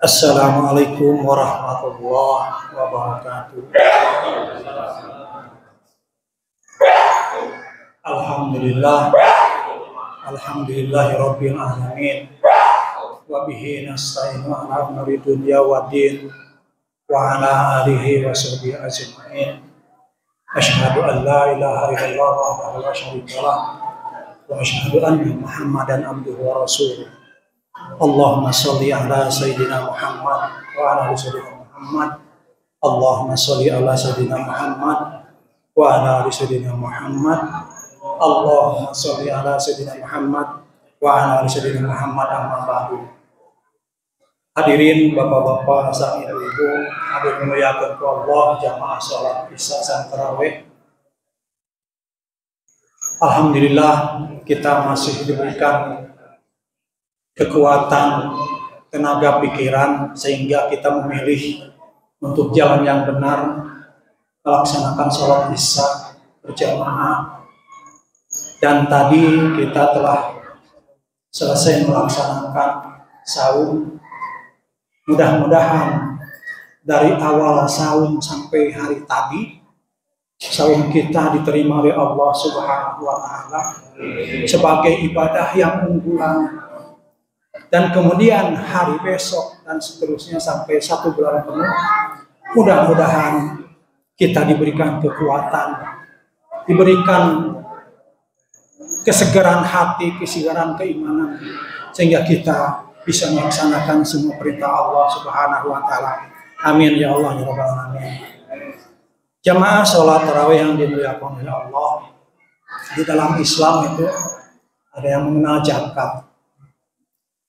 Assalamualaikum warahmatullahi wabarakatuh. Alhamdulillah, alhamdulillahirabbil alamin. Wa bihi nasta'inu ala umuri dunya waddin wa ala alihi wa sahbihi ajma'in. Asyhadu an la ilaha illallah wahdahu la syarika lah wa asyhadu anna Muhammadan abduhu wa rasuluh. Allahumma sholli ala sayyidina Muhammad wa ala ali sayyidina Muhammad. Allahumma sholli ala sayyidina Muhammad wa ala ali sayyidina Muhammad. Allahumma sholli ala sayyidina Muhammad wa ala ali sayyidina Muhammad. Amma ba'du. Hadirin bapak-bapak, sang ibu-ibu, hadirin muliakan ku Allah, jamaah salat Isya dan tarawih. Alhamdulillah kita masih diberikan kekuatan, tenaga pikiran sehingga kita memilih untuk jalan yang benar, melaksanakan sholat Isya berjamaah. Dan tadi kita telah selesai melaksanakan saum. Mudah-mudahan dari awal saum sampai hari tadi saum kita diterima oleh Allah Subhanahu wa taala sebagai ibadah yang unggulan. Dan kemudian hari besok dan seterusnya sampai 1 bulan penuh, mudah-mudahan kita diberikan kekuatan, diberikan kesegaran hati, kesegaran keimanan, sehingga kita bisa melaksanakan semua perintah Allah Subhanahu wa taala. Amin ya Allah ya rabbal alamin. Jamaah salat tarawih yang dimuliakan oleh Allah, di dalam Islam itu ada yang mengenal zakat.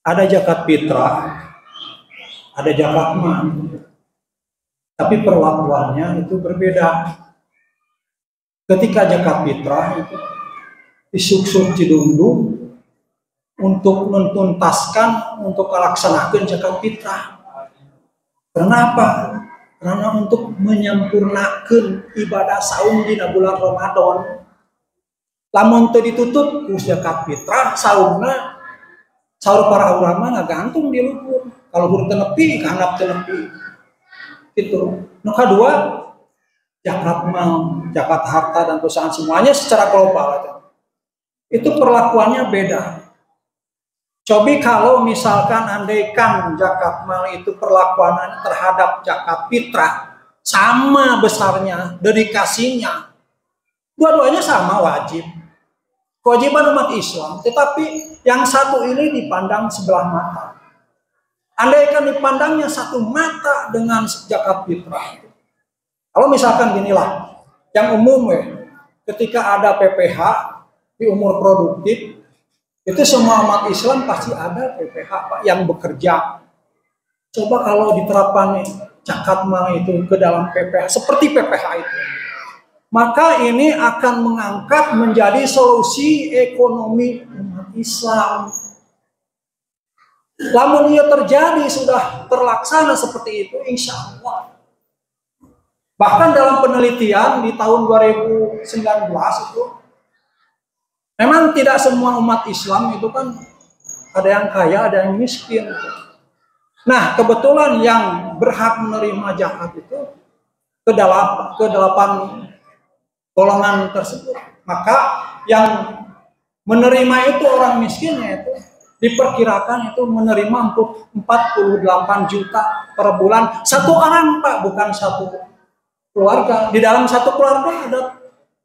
Ada zakat fitrah, ada zakat mal. Tapi perlakuannya itu berbeda. Ketika zakat fitrah itu disuksuk cidundung untuk menuntaskan, untuk melaksanakan zakat fitrah. Kenapa? Karena untuk menyempurnakan ibadah saum di bulan Ramadan. Lamun teu ditutup ku zakat fitrah, saumna saur para ulama gantung di luhur. Kalau huruf tenepi, kahandap tenepi. Itu. Nu kedua, zakat mal, zakat harta dan perusahaan semuanya secara global. Itu perlakuannya beda. Coba kalau misalkan andaikan zakat mal itu perlakuan terhadap zakat fitrah sama besarnya, dedikasinya, dua-duanya sama wajib. Kewajiban umat Islam, tetapi yang satu ini dipandang sebelah mata. Andaikan dipandangnya satu mata dengan zakat fitrah. Kalau misalkan ginilah, yang umum ketika ada PPH di umur produktif, itu semua umat Islam pasti ada PPH Pak yang bekerja. Coba kalau diterapkan zakat mal itu ke dalam PPH seperti PPH itu, maka ini akan mengangkat menjadi solusi ekonomi umat Islam. Lamun ia terjadi sudah terlaksana seperti itu, insya Allah. Bahkan dalam penelitian di tahun 2019 itu, memang tidak semua umat Islam itu kan ada yang kaya, ada yang miskin. Nah, kebetulan yang berhak menerima zakat itu ke delapan golongan tersebut. Maka yang menerima itu orang miskinnya itu diperkirakan itu menerima untuk 48 juta per bulan. Satu orang Pak, bukan satu keluarga. Di dalam satu keluarga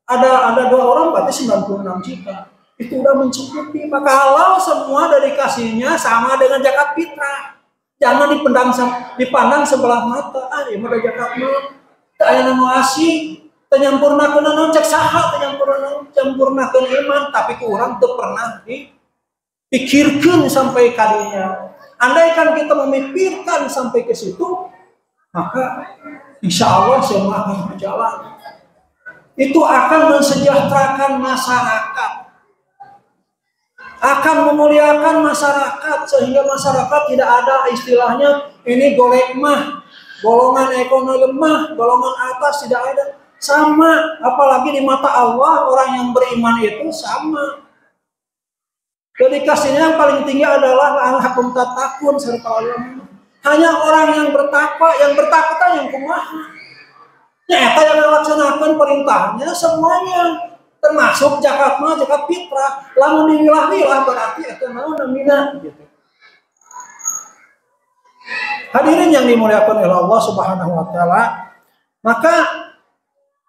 ada 2 orang berarti 96 juta. Itu udah mencukupi. Maka kalau semua dedikasinya sama dengan zakat fitrah. Jangan dipandang sebelah mata. Ya ada zakat mal. Aya nu asih, tenyampurnakeun naon cek saha tenyampurnakeun iman, tapi ku urang teu pernah dipikirkeun sampai kadinya. Andaikan kita memikirkan sampai ke situ, maka insya Allah semua akan berjalan. Itu akan mensejahterakan masyarakat, akan memuliakan masyarakat, sehingga masyarakat tidak ada istilahnya ini golek mah, golongan ekonomi lemah, golongan atas, tidak ada. Sama, apalagi di mata Allah orang yang beriman itu sama. Dedikasinya yang paling tinggi adalah la'allakum tattaqun serta ulama. Hanya orang yang bertakwa yang kumaha. Nyata yang melaksanakan perintahnya semuanya, termasuk zakat mah zakat fitrah. Lamun dimilah-milah berarti eta naon namina gitu. Hadirin yang dimuliakan oleh Allah Subhanahu wa taala, maka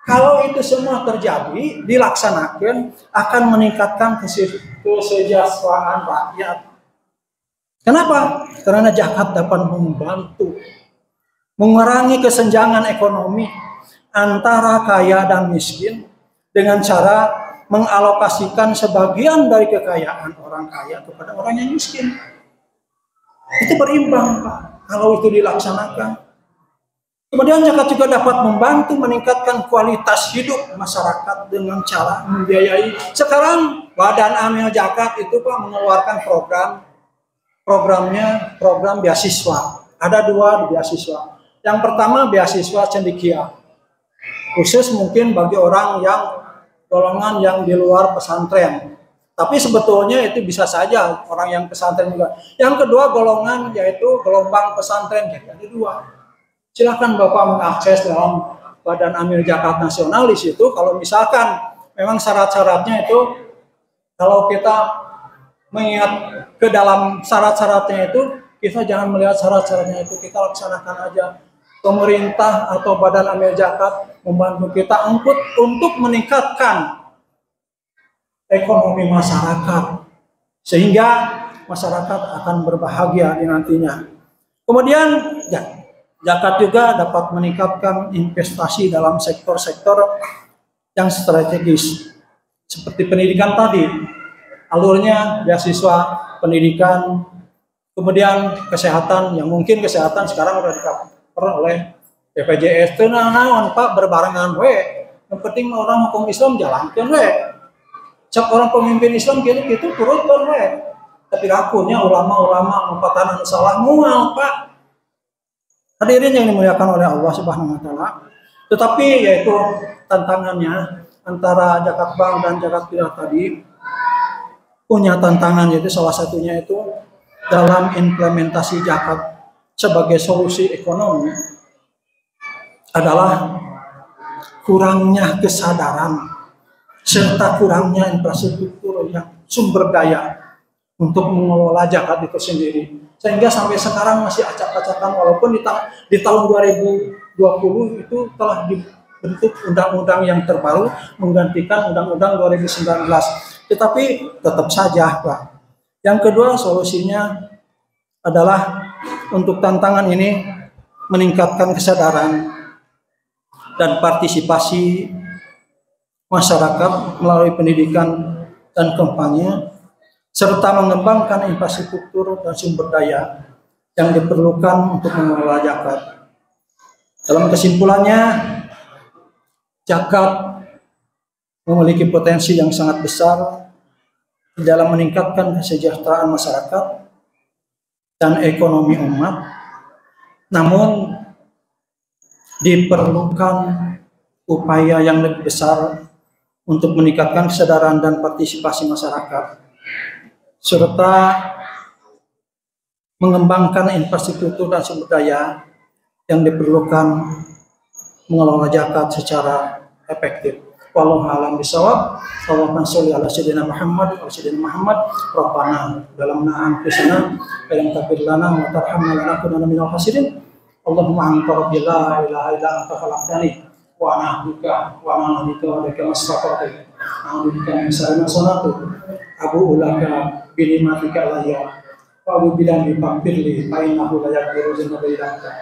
kalau itu semua terjadi, dilaksanakan, akan meningkatkan kesejahteraan rakyat. Kenapa? Karena zakat dapat membantu mengurangi kesenjangan ekonomi antara kaya dan miskin dengan cara mengalokasikan sebagian dari kekayaan orang kaya kepada orang yang miskin. Itu berimbang, Pak, kalau itu dilaksanakan. Kemudian zakat juga dapat membantu meningkatkan kualitas hidup masyarakat dengan cara membiayai. Sekarang Badan Amil Zakat itu Pak mengeluarkan program beasiswa. Ada 2 beasiswa. Yang pertama beasiswa cendekia, khusus mungkin bagi orang yang golongan yang di luar pesantren. Tapi sebetulnya itu bisa saja orang yang pesantren juga. Yang kedua golongan yaitu gelombang pesantren. Jadi ada 2. Silakan Bapak mengakses dalam Badan Amil Zakat Nasional di situ. Kalau misalkan memang syarat-syaratnya itu, kalau kita mengingat ke dalam syarat-syaratnya itu, kita jangan melihat syarat-syaratnya itu, kita laksanakan aja. Pemerintah atau Badan Amil Zakat membantu kita untuk meningkatkan ekonomi masyarakat, sehingga masyarakat akan berbahagia di nantinya. Kemudian zakat juga dapat meningkatkan investasi dalam sektor-sektor yang strategis. Seperti pendidikan tadi, alurnya beasiswa pendidikan, kemudian kesehatan, yang mungkin kesehatan sekarang sudah di-cover oleh BPJS. Itu naon Pak, berbarengan we. Yang penting orang hukum Islam jalankan we. Cak orang pemimpin Islam gitu turutkan we. Tapi lakunya ulama-ulama mempatanan salah mual Pak. Hadirin yang dimuliakan oleh Allah Subhanahu wa taala. Tetapi yaitu tantangannya antara zakat bank dan zakat fitrah tadi punya tantangan, yaitu salah satunya itu dalam implementasi zakat sebagai solusi ekonomi adalah kurangnya kesadaran serta kurangnya infrastruktur yang sumber daya untuk mengelola zakat itu sendiri. Sehingga sampai sekarang masih acak-acakan, walaupun di tahun 2020 itu telah dibentuk undang-undang yang terbaru menggantikan undang-undang 2019. Tetapi tetap saja Pak. Yang kedua solusinya adalah untuk tantangan ini meningkatkan kesadaran dan partisipasi masyarakat melalui pendidikan dan kampanye, serta mengembangkan infrastruktur dan sumber daya yang diperlukan untuk mengelola zakat. Dalam kesimpulannya, zakat memiliki potensi yang sangat besar dalam meningkatkan kesejahteraan masyarakat dan ekonomi umat. Namun diperlukan upaya yang lebih besar untuk meningkatkan kesadaran dan partisipasi masyarakat, serta mengembangkan infrastruktur dan sumber daya yang diperlukan mengelola zakat secara efektif. Wallahu a'lam bishawab. Allahumma sholli ala sayyidina Muhammad wa sayyidina Muhammad. Rabbana dalamna anfusana wa lam taghfir lana wa tarhamna lanakunanna minal khasirin. Allahumma anta rabbi la ilaha illa anta khalaqtani wa ana abduka wa ana abduka wa laka mastaqatu. A'udzu bika min syarri ma sana'tu. Abu ulaka bilimatika layya wa bilan biqabli fa innahu la yaghfiru dzunuba illa anta.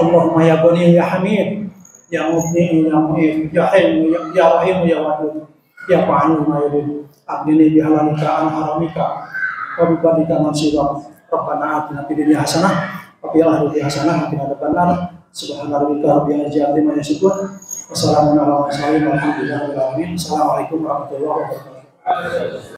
Allahumma ya ghani ya hamid ya mubni ya mu'in ya hayy ya rahim ya wadud ya fa'alu ma yurid abdini bi halalika an haramika wa bi fadlika nasibah. Rabbana atina fid dunya hasanah wa fil akhirati hasanah wa qina adzabannar. Subhana rabbika rabbil izzati amma yasifun. Wassalamu ala mursalin walhamdulillahi rabbil alamin. Assalamualaikum warahmatullahi wabarakatuh.